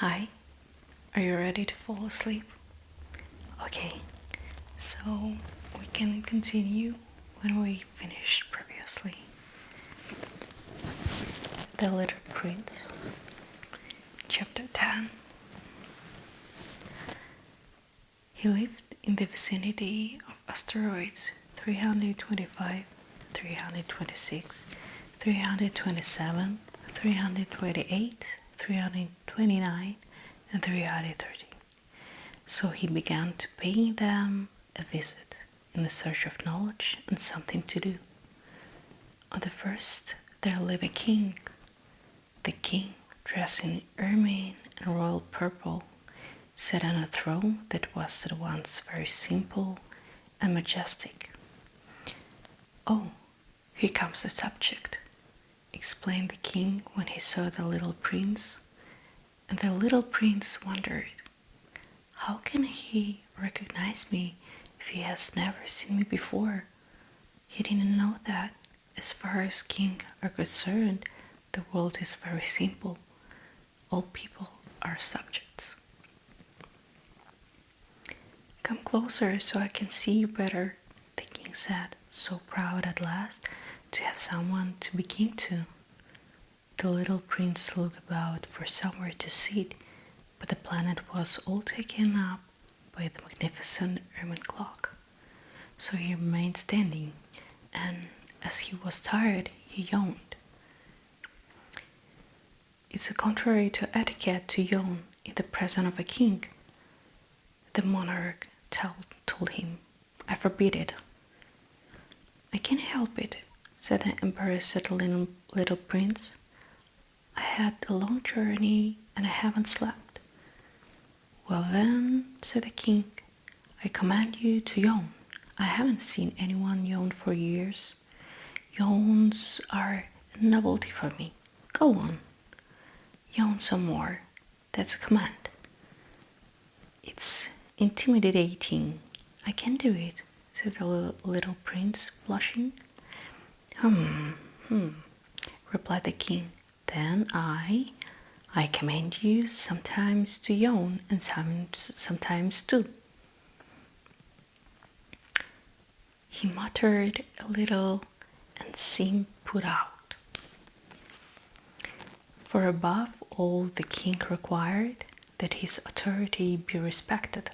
Hi, are you ready to fall asleep? Okay, so we can continue when we finished previously. The Little Prince, Chapter 10. He lived in the vicinity of asteroids 325, 326, 327, 328, 329, and 330. So he began to pay them a visit in the search of knowledge and something to do. On the first there lived a king. The king, dressed in ermine and royal purple, sat on a throne that was at once very simple and majestic. "Oh, here comes the subject," explained the king when he saw the little prince. And the little prince wondered, how can he recognize me if he has never seen me before? He didn't know that, as far as kings are concerned, the world is very simple. All people are subjects. "Come closer so I can see you better," the king said, so proud at last to have someone to begin to. The little prince looked about for somewhere to sit, but the planet was all taken up by the magnificent ermine clock. So he remained standing, and as he was tired, he yawned. "It's contrary to etiquette to yawn in the presence of a king," the monarch told him. "I forbid it." "I can't help it," said the embarrassed little prince. "I had a long journey and I haven't slept." "Well then," said the king, "I command you to yawn. I haven't seen anyone yawn for years. Yawns are a novelty for me. Go on. Yawn some more. That's a command." "It's intimidating. I can do it," said the little prince, blushing. Replied the king. "Then I command you sometimes to yawn and sometimes to." He muttered a little and seemed put out. For above all the king required that his authority be respected.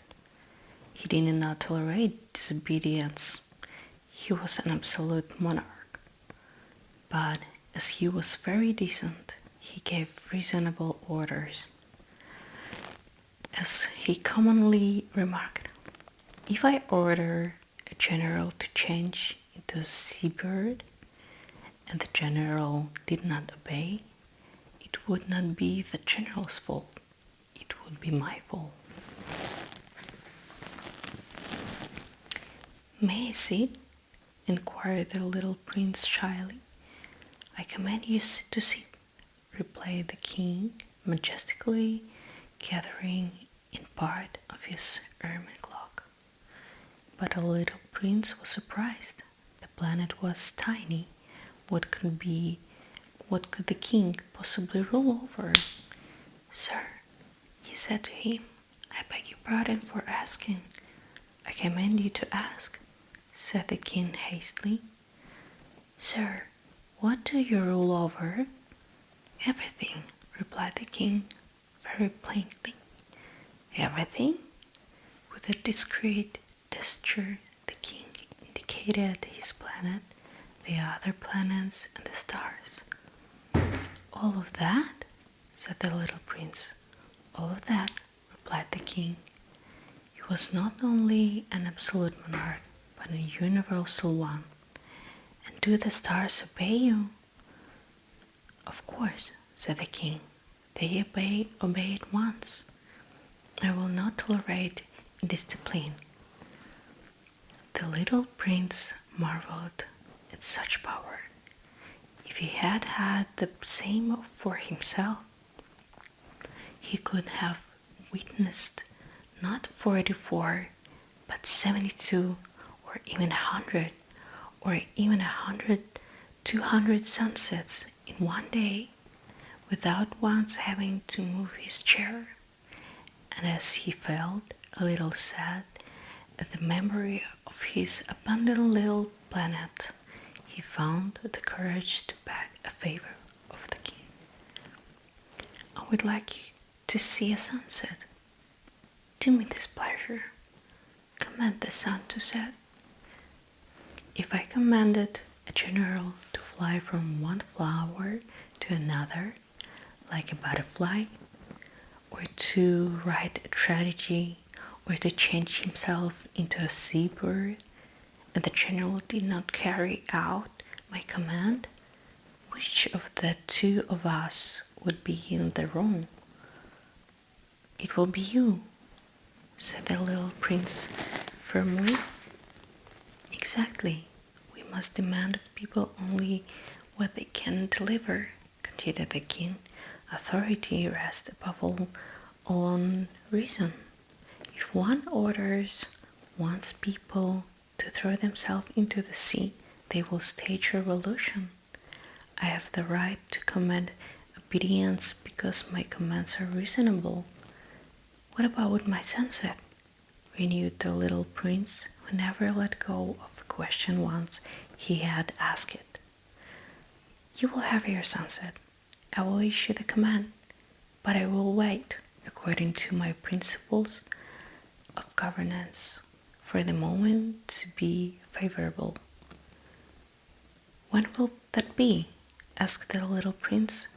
He did not tolerate disobedience. He was an absolute monarch. But as he was very decent, he gave reasonable orders. As he commonly remarked, "If I order a general to change into a seabird, and the general did not obey, it would not be the general's fault, it would be my fault." "May I sit?" inquired the little prince shyly. "I command you to sit," replied the king, majestically gathering in part of his ermine cloak. But the little prince was surprised. The planet was tiny. What could the king possibly rule over? "Sir," he said to him, "I beg your pardon for asking." "I command you to ask," said the king hastily. "Sir, what do you rule over?" "Everything," replied the king, very plainly. "Everything?" With a discreet gesture, the king indicated his planet, the other planets, and the stars. "All of that?" said the little prince. "All of that," replied the king. He was not only an absolute monarch, but a universal one. "And do the stars obey you?" "Of course," said the king. "They obey at once. I will not tolerate indiscipline." The little prince marveled at such power. If he had had the same for himself, he could have witnessed not 44, but 72, or even 100, or even 200 sunsets in one day, without once having to move his chair. and as he felt a little sad at the memory of his abandoned little planet, he found the courage to beg a favor of the king. "I would like to see a sunset. Do me this pleasure. Command the sun to set." "If I commanded a general to fly from one flower to another, like a butterfly, or to write a tragedy, or to change himself into a seabird, and the general did not carry out my command, which of the two of us would be in the wrong?" "It will be you," said the little prince firmly. "Exactly. We must demand of people only what they can deliver," continued the king. "Authority rests above all on reason. If one orders one's people to throw themselves into the sea, they will stage a revolution. I have the right to command obedience because my commands are reasonable." "What about my sunset?" renewed the little prince, who never let go of a question once he had asked it. "You will have your sunset. I will issue the command, but I will wait, according to my principles of governance, for the moment to be favorable." "When will that be?" asked the little prince.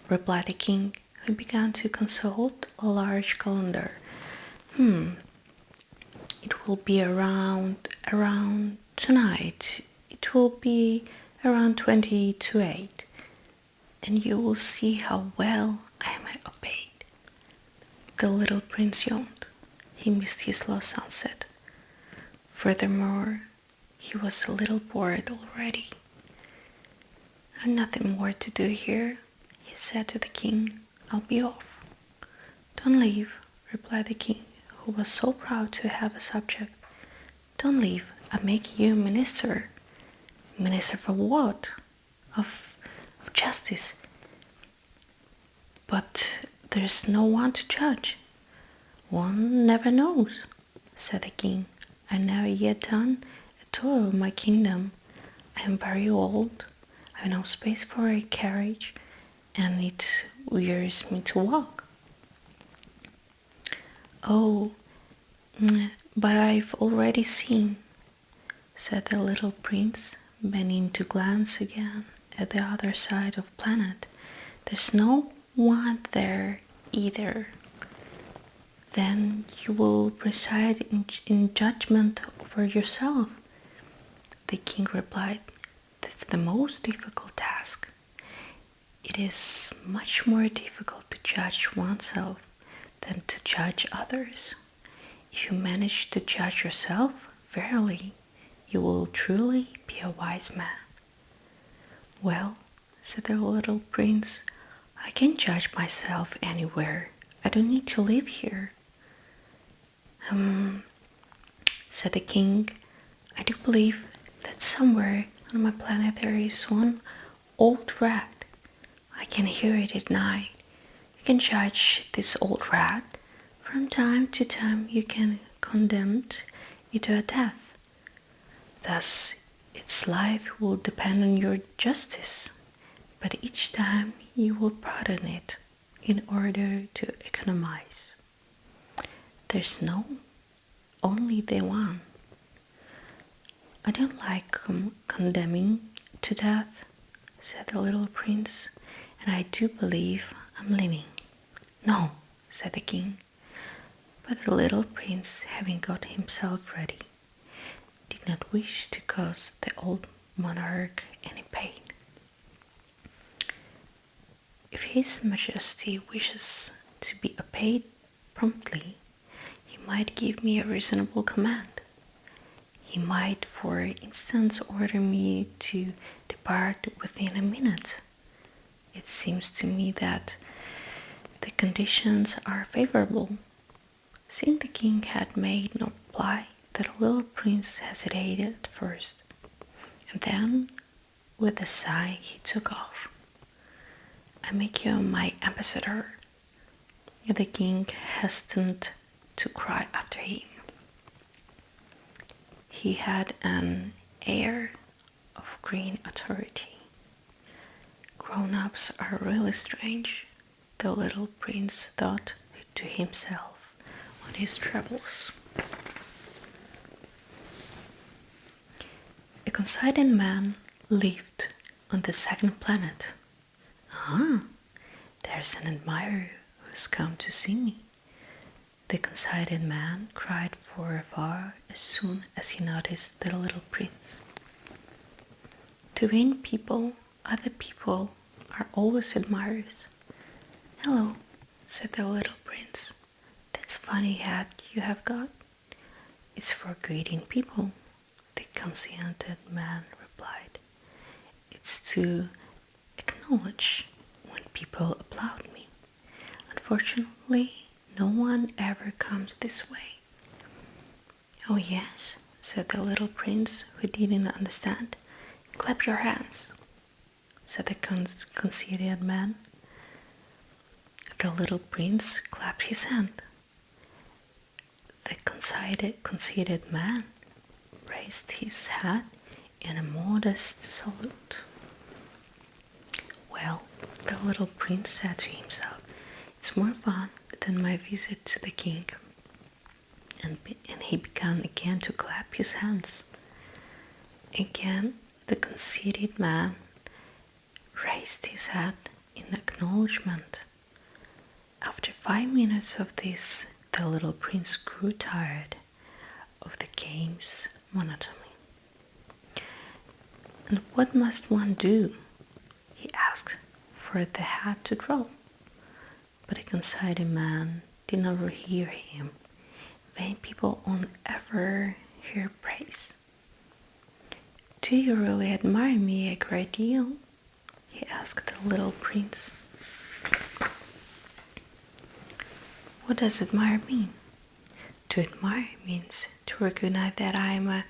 Replied the king, who began to consult a large calendar. "It will be around tonight. It will be around 20 to 8, and you will see how well I am obeyed." The little prince yawned. He missed his lost sunset. Furthermore, he was a little bored already. "I've nothing more to do here," he said to the king. "I'll be off." "Don't leave," replied the king, who was so proud to have a subject. "Don't leave. I make you minister." "Minister for what?" Of justice." "But there's no one to judge." "One never knows," said the king. "I've never yet done a tour of my kingdom. I am very old. I have no space for a carriage, and it wearies me to walk." "Oh, but I've already seen," said the little prince, bending to glance again at the other side of the planet. "There's no one there either." "Then you will preside in judgment over yourself," the king replied. "That's the most difficult task. It is much more difficult to judge oneself than to judge others. If you manage to judge yourself fairly, you will truly be a wise man." "Well," said the little prince, "I can judge myself anywhere. I don't need to live here." Said the king, "I do believe that somewhere on my planet there is one old rat. I can hear it at night. You can judge this old rat. From time to time you can condemn it to a death. Thus its life will depend on your justice, but each time you will pardon it in order to economize. There's no only the one." "I don't like condemning to death," said the little prince, "and I do believe I'm living." "No," said the king. But the little prince, having got himself ready, did not wish to cause the old monarch any pain. "If His Majesty wishes to be obeyed promptly, he might give me a reasonable command. He might, for instance, order me to depart within a minute. It seems to me that the conditions are favorable." Since the king had made no reply, the little prince hesitated at first, and then, with a sigh, he took off. "I make you my ambassador," The king hastened to cry after him. He had an air of green authority. Grown-ups are really strange, the little prince thought to himself on his travels. A conceited man lived on the second planet. Ah, there's an admirer who's come to see me. The conceited man cried from afar as soon as he noticed the little prince. To vain people, other people are always admirers. Hello, said the little prince. That's funny hat you have got. It's for greeting people, the conceited man replied. It's to acknowledge when people applaud me. Unfortunately, no one ever comes this way. Oh yes, said the little prince, who didn't understand. Clap your hands, said the conceited man. The little prince clapped his hand. The conceited man raised his hat in a modest salute. Well, the little prince said to himself, it's more fun than my visit to the king. And he began again to clap his hands. Again, the conceited man raised his hat in acknowledgement. After 5 minutes of this, the little prince grew tired of the game's monotony. And what must one do? He asked, for the hat to draw. But the conceited man did not hear him. Vain people won't ever hear praise. Do you really admire me a great deal? He asked the little prince. What does admire mean? To admire means to recognize that I am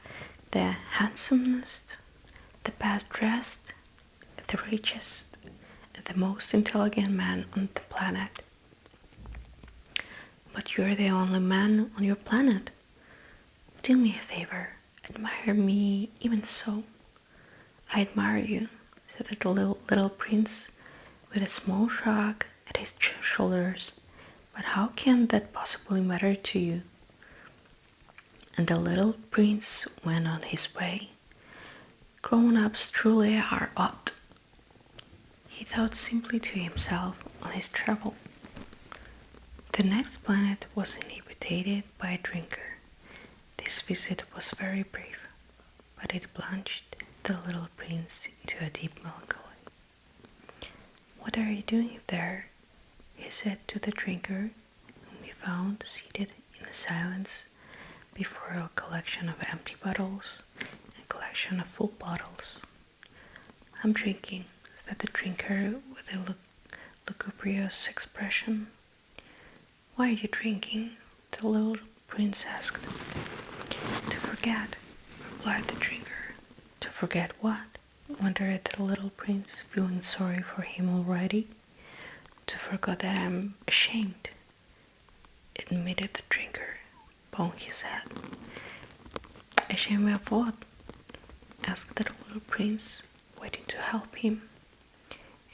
the handsomest, the best dressed, the richest, and the most intelligent man on the planet. But you're the only man on your planet. Do me a favor, admire me even so. I admire you, said the little prince with a small shrug at his shoulders. But how can that possibly matter to you? And the little prince went on his way. Grown-ups truly are odd, he thought simply to himself on his travel. The next planet was inhabited by a drinker. This visit was very brief, but it plunged the little prince into a deep melancholy. What are you doing there? He said to the drinker, whom he found seated in silence before a collection of empty bottles and a collection of full bottles. I'm drinking, said the drinker with a lugubrious expression. Why are you drinking? The little prince asked. To forget, replied the drinker. To forget what? Wondered the little prince, feeling sorry for him already. To forget that I'm ashamed, admitted the drinker, bowing his head. Ashamed of what? Asked the little prince, waiting to help him.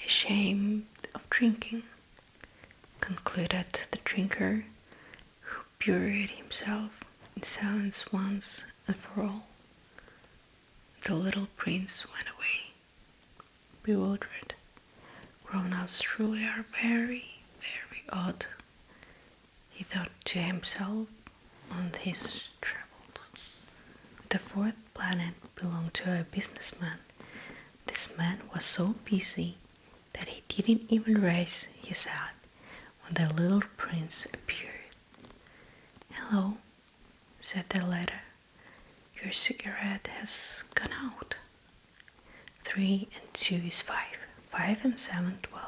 Ashamed of drinking, concluded the drinker, who buried himself in silence once and for all. The little prince went away, bewildered. Grown-ups truly are very, very odd, he thought to himself on his travels. The fourth planet belonged to a businessman. This man was so busy that he didn't even raise his hat when the little prince appeared. Hello, said the latter. Your cigarette has gone out. 3 and 2 is 5. 5 and 7, 12.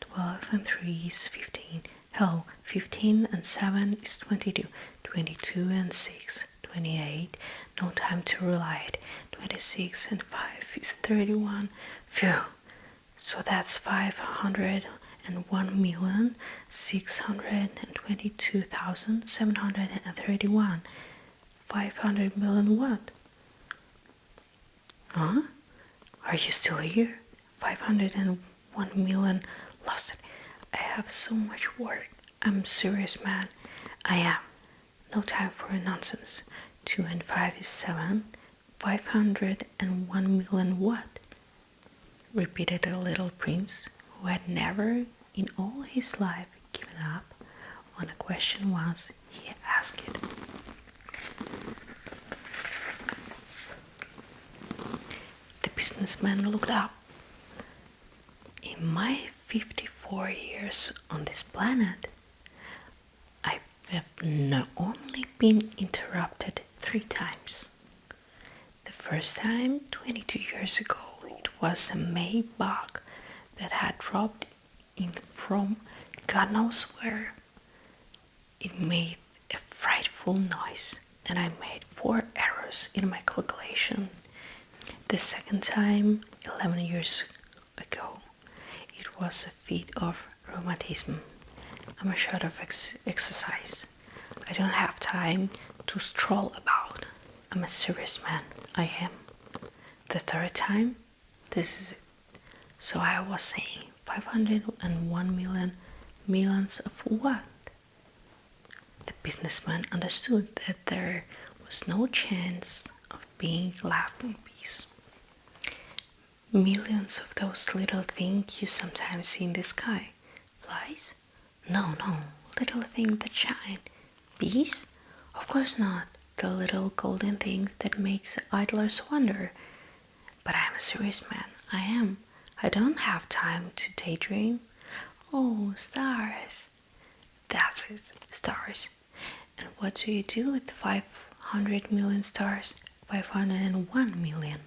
12 and 3 is 15. Hello, 15 and 7 is 22. 22 and 6, 28. No time to relight. 26 and 5 is 31. Phew, so that's 500 and 1,622,731. 500 million what? Huh? Are you still here? 501 million. Lost it. I have so much work. I'm serious, man. I am. No time for nonsense. 2 and 5 is 7. 501 million what? Repeated the little prince, who had never in all his life given up on a question once he asked it. The businessman looked up. In my 54 years on this planet, I have only been interrupted 3 times. The first time, 22 years ago, it was a May bug that had dropped in from God knows where. It made a frightful noise, and I made 4 errors in my calculation. The second time, 11 years ago, it was a fit of rheumatism. I'm a short of exercise. I don't have time to stroll about. I'm a serious man. I am. The third time, this is it. So I was saying 501 million. Millions of what? The businessman understood that there was no chance of being left in peace. Millions of those little things you sometimes see in the sky. Flies? No, little things that shine. Bees? Of course not. The little golden things that makes idlers wonder. But I'm a serious man. I am. I don't have time to daydream. Oh, stars. That's it, stars. And what do you do with 500 million stars? 501 million.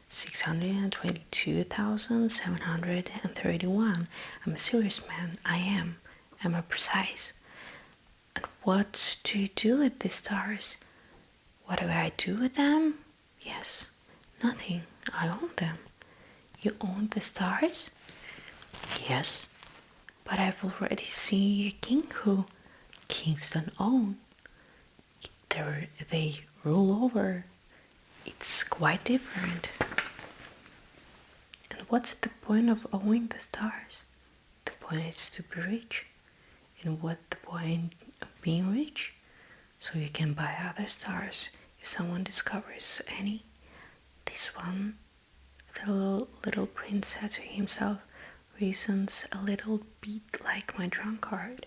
622,731. I'm a serious man. I am. I'm a precise. And what do you do with the stars? What do I do with them? Yes, nothing. I own them. You own the stars? Yes, but I've already seen a king who kings don't own. They rule over. It's quite different. And what's the point of owning the stars? The point is to be rich. And what's the point of being rich? So you can buy other stars if someone discovers any. This one, the little prince said to himself, reasons a little bit like my drunkard.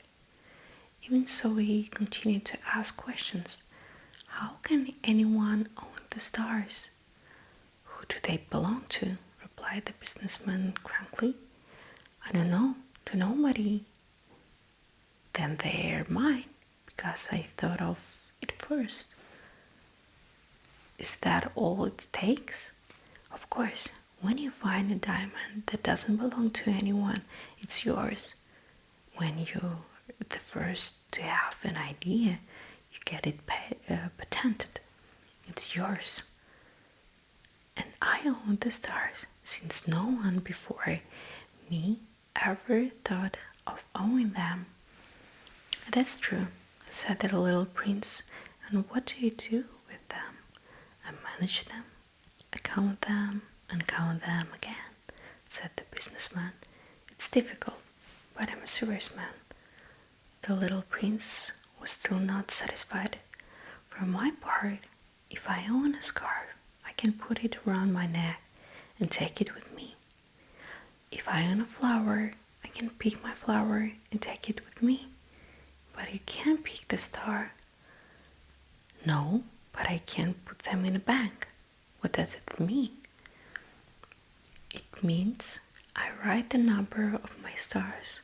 Even so, he continued to ask questions. How can anyone own the stars? Who do they belong to? Replied the businessman crankly. I don't know, to nobody. Then they're mine, because I thought of it first. Is that all it takes? Of course, when you find a diamond that doesn't belong to anyone, it's yours. When you're the first to have an idea, you get it patented. It's yours. And I own the stars, since no one before me ever thought of owning them. That's true, said the little prince. And what do you do with them? I manage them. I count them and count them again, said the businessman. It's difficult, but I'm a serious man. The little prince was still not satisfied. For my part, if I own a scarf, I can put it around my neck and take it with me. If I own a flower, I can pick my flower and take it with me. But you can't pick the star. No, but I can put them in a bank. What does it mean? It means I write the number of my stars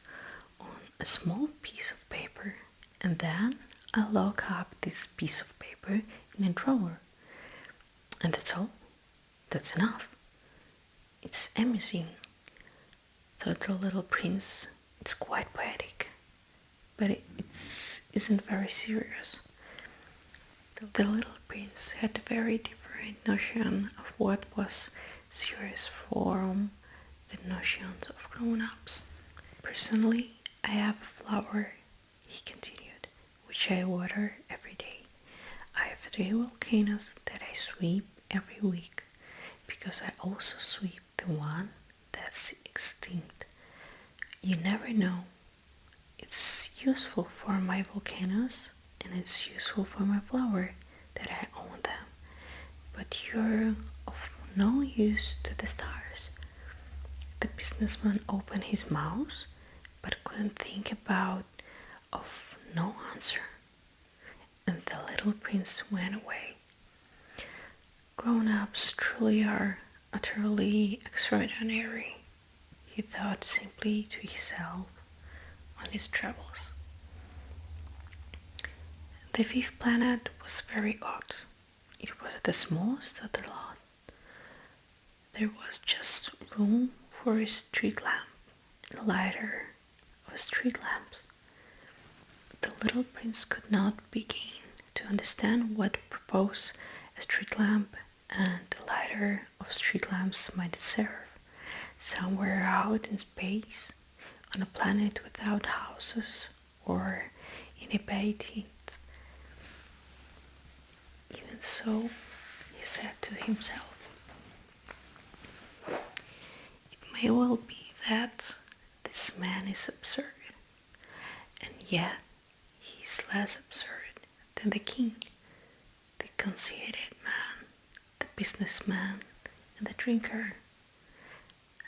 on a small piece of paper, and then I lock up this piece of paper in a drawer. And that's all. That's enough. It's amusing, thought the little prince. It's quite poetic, but it isn't very serious. The little prince had a very different notion of what was serious from the notions of grown-ups. Personally, I have a flower, he continued, which I water every day. I have 3 volcanoes that I sweep every week, because I also sweep the one that's extinct. You never know. It's useful for my volcanoes, and it's useful for my flower that I own them. But you're of no use to the stars. The businessman opened his mouth, but couldn't think of no answer, and the little prince went away. Grown-ups truly are utterly extraordinary, he thought simply to himself on his travels. The 5th planet was very odd. It was the smallest of the lot. There was just room for a street lamp and a lighter of street lamps. The little prince could not begin to understand what purpose a street lamp and the lighter of street lamps might serve, somewhere out in space, on a planet without houses or inhabited. Even so, he said to himself, it may well be that this man is absurd, and yet he is less absurd than the king, the conceited man, the businessman, and the drinker.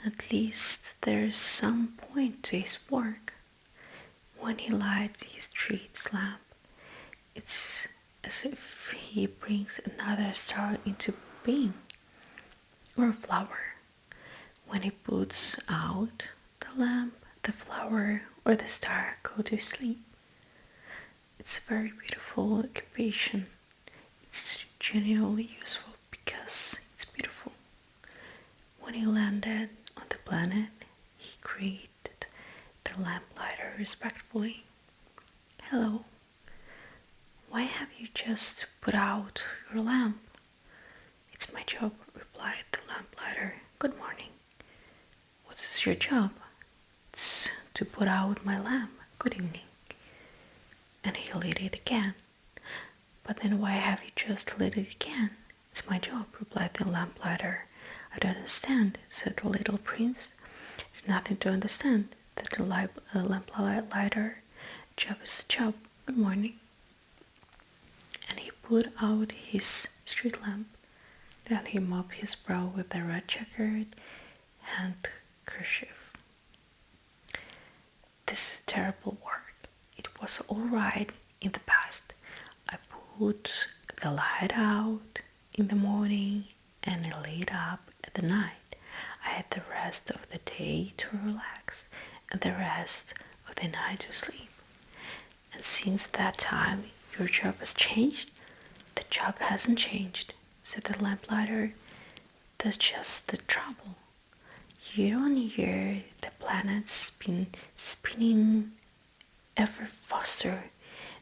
At least there is some point to his work. When he lights his street lamp, it's as if he brings another star into being, or a flower. When he puts out the lamp, the flower or the star go to sleep. It's a very beautiful occupation. It's genuinely useful because it's beautiful. When he landed on the planet, he greeted the lamplighter respectfully. Hello. Why have you just put out your lamp? It's my job, replied the lamplighter. Good morning. What is your job? It's to put out my lamp. Good evening. And he lit it again. But then why have you just lit it again? It's my job, replied the lamplighter. I don't understand, said the little prince. There's nothing to understand, said the lamplighter. Job is a job. Good morning. And he put out his street lamp. Then he mopped his brow with a red-checkered handkerchief. This is terrible work. It was all right in the past. I put the light out in the morning and it lit up at the night. I had the rest of the day to relax and the rest of the night to sleep. And since that time, your job has changed? The job hasn't changed, said the lamplighter. That's just the trouble. Year on year, the planet's been spinning ever faster,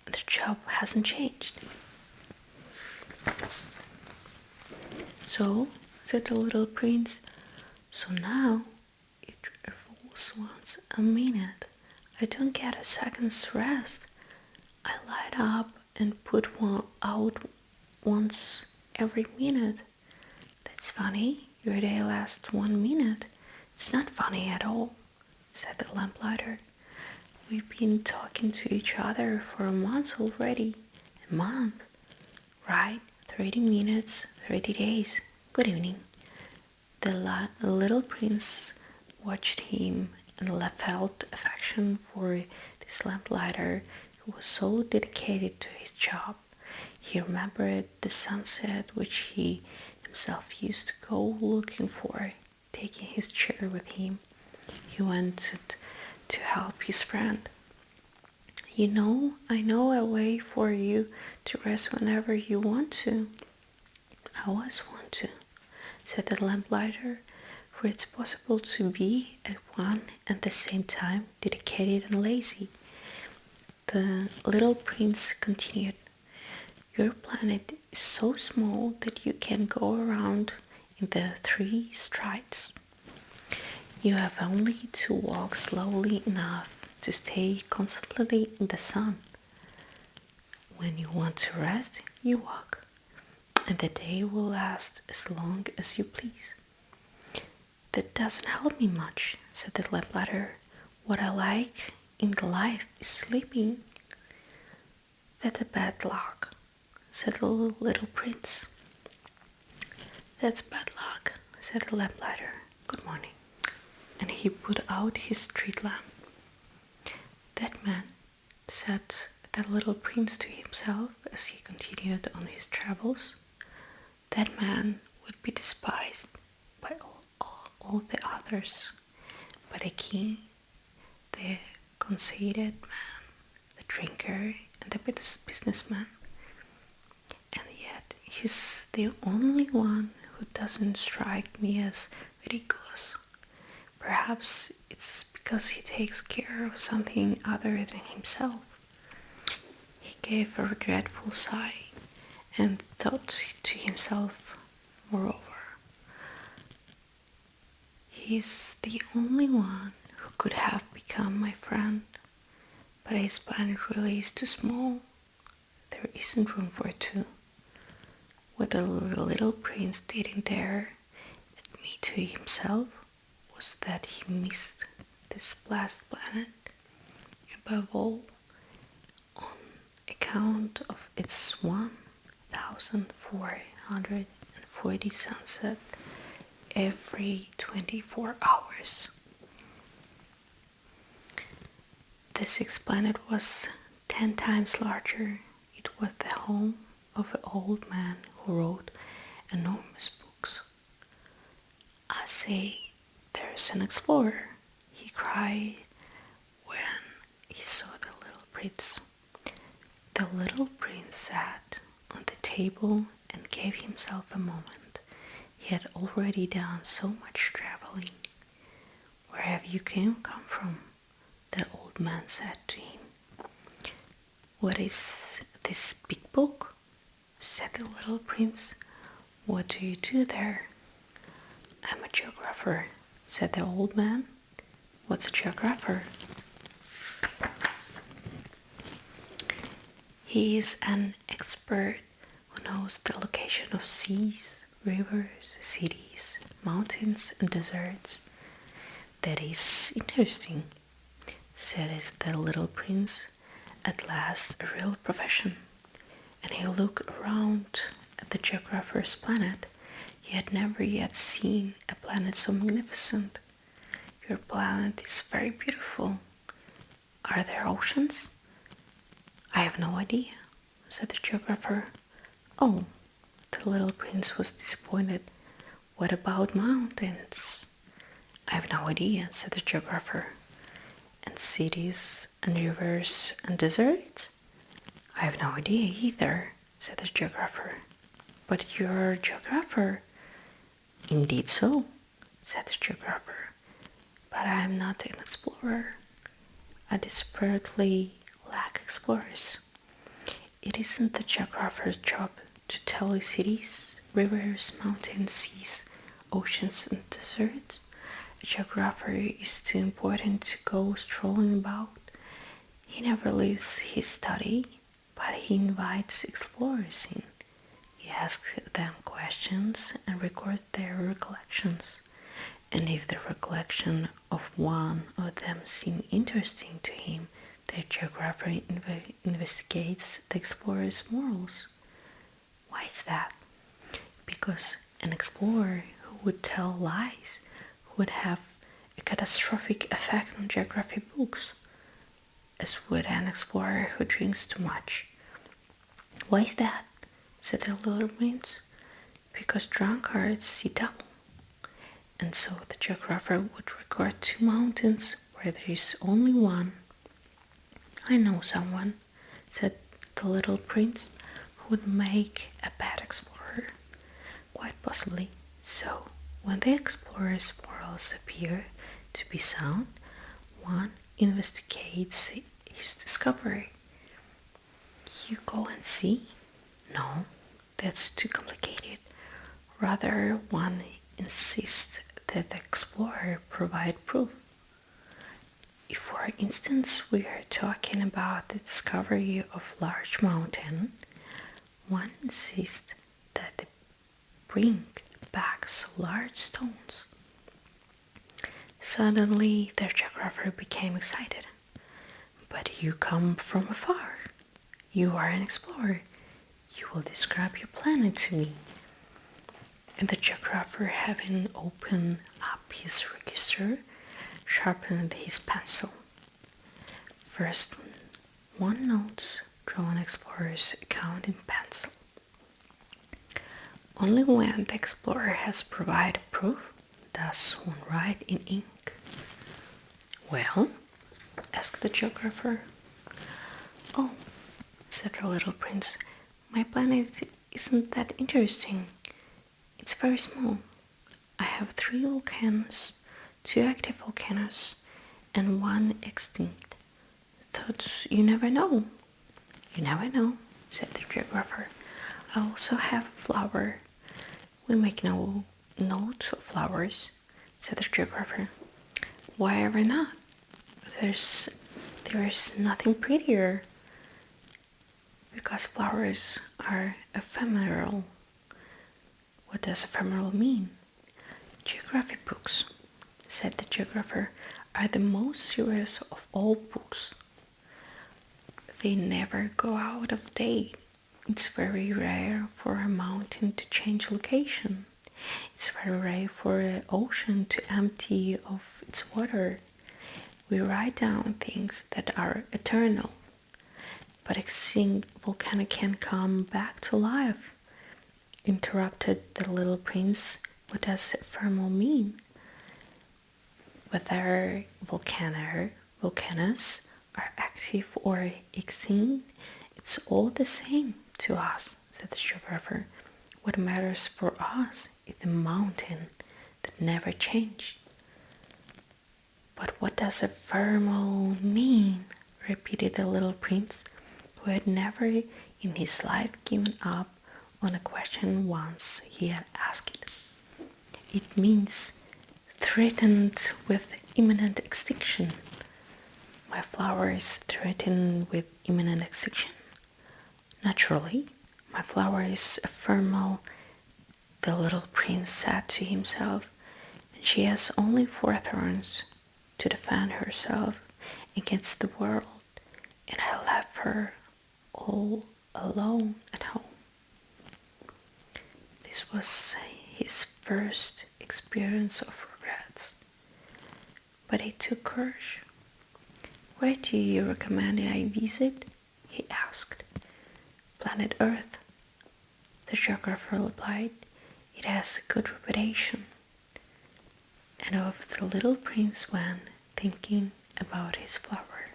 and the job hasn't changed. So, said the little prince, so now it revolves once a minute. I don't get a second's rest. I light up and put one out once every minute. That's funny. Your day lasts 1 minute. It's not funny at all, said the lamplighter. We've been talking to each other for a month already. A month? Right, 30 minutes, 30 days. Good evening. The little prince watched him and felt affection for this lamplighter who was so dedicated to his job. He remembered the sunset which he himself used to go looking for. Taking his chair with him, he wanted to help his friend. I know a way for you to rest whenever you want to. I always want to, said the lamplighter, for it's possible to be at one and the same time dedicated and lazy. The little prince continued, your planet is so small that you can go around in the 3 strides. You have only to walk slowly enough to stay constantly in the sun. When you want to rest, you walk, and the day will last as long as you please. That doesn't help me much, said the lamplighter. What I like in the life is sleeping. That's a bad luck, said the little prince. That's bad luck, said the lamplighter. Good morning. And he put out his street lamp. That man, said the little prince to himself as he continued on his travels, that man would be despised by all the others, by the king, the conceited man, the drinker, and the businessman. And yet he's the only one who doesn't strike me as ridiculous. Perhaps it's because he takes care of something other than himself. He gave a regretful sigh and thought to himself, moreover, he's the only one who could have become my friend, but his planet really is too small. There isn't room for two. What the little prince didn't dare admit to himself was that he missed this blessed planet, above all, on account of its 1,440 sunsets every 24 hours. The sixth planet was 10 times larger. It was the home of an old man who wrote enormous books. I say, there's an explorer, he cried when he saw the little prince. The little prince sat on the table and gave himself a moment. He had already done so much traveling. Where have you come from? The old man said to him. What is this big book? Said the little prince. What do you do there? I'm a geographer, said the old man. What's a geographer? He is an expert who knows the location of seas, rivers, cities, mountains, and deserts. That is interesting, said the little prince. At last, a real profession. And he looked around at the geographer's planet. He had never yet seen a planet so magnificent. Your planet is very beautiful. Are there oceans? I have no idea, said the geographer. Oh, the little prince was disappointed. What about mountains? I have no idea, said the geographer. And cities and rivers and deserts? I have no idea either, said the geographer. But you're a geographer. Indeed so, said the geographer. But I am not an explorer. I desperately lack explorers. It isn't the geographer's job to tell you cities, rivers, mountains, seas, oceans, and deserts. A geographer is too important to go strolling about. He never leaves his study, but he invites explorers in. He asks them questions and records their recollections. And if the recollection of one of them seems interesting to him, the geographer investigates the explorer's morals. Why is that? Because an explorer who would tell lies would have a catastrophic effect on geography books, as would an explorer who drinks too much. Why is that? Said the little prince. Because drunkards see double. And so the geographer would record 2 mountains where there is only one. I know someone, said the little prince, who would make a bad explorer. Quite possibly. So, when the explorer's morals appear to be sound, one investigates his discovery. You go and see? No, that's too complicated. Rather, one insists did the explorer provide proof? If, for instance, we are talking about the discovery of large mountain, one insists that they bring back so large stones. Suddenly, the geographer became excited. But you come from afar. You are an explorer. You will describe your planet to me. And the geographer, having opened up his register, sharpened his pencil. First, one notes draw an explorer's account in pencil. Only when the explorer has provided proof does one write in ink. Well, asked the geographer. Oh, said the little prince, my planet isn't that interesting. It's very small. I have 3 volcanoes, 2 active volcanoes, and 1 extinct. Thought you never know. You never know, said the geographer. I also have a flower. We make no note of flowers, said the geographer. Why ever not? There's nothing prettier. Because flowers are ephemeral. What does ephemeral mean? Geography books, said the geographer, are the most serious of all books. They never go out of date. It's very rare for a mountain to change location. It's very rare for an ocean to empty of its water. We write down things that are eternal. But extinct volcano can come back to life, interrupted the little prince. What does ephemeral mean? Whether volcanoes are active or extinct, it's all the same to us, said the geographer. What matters for us is the mountain that never changed. But what does ephemeral mean? Repeated the little prince, who had never in his life given up on a question once he had asked it. It means threatened with imminent extinction. My flower is threatened with imminent extinction. Naturally, my flower is ephemeral, the little prince said to himself, and she has only 4 thorns to defend herself against the world, and I left her all alone at home. This was his first experience of regrets, but he took courage. Where do you recommend I visit? He asked. Planet Earth, the geographer replied. It has a good reputation. And off the little prince went, thinking about his flower.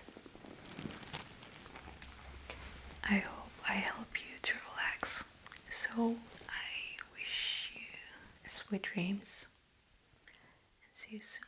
I hope I help you to relax. So I wish you sweet dreams and see you soon.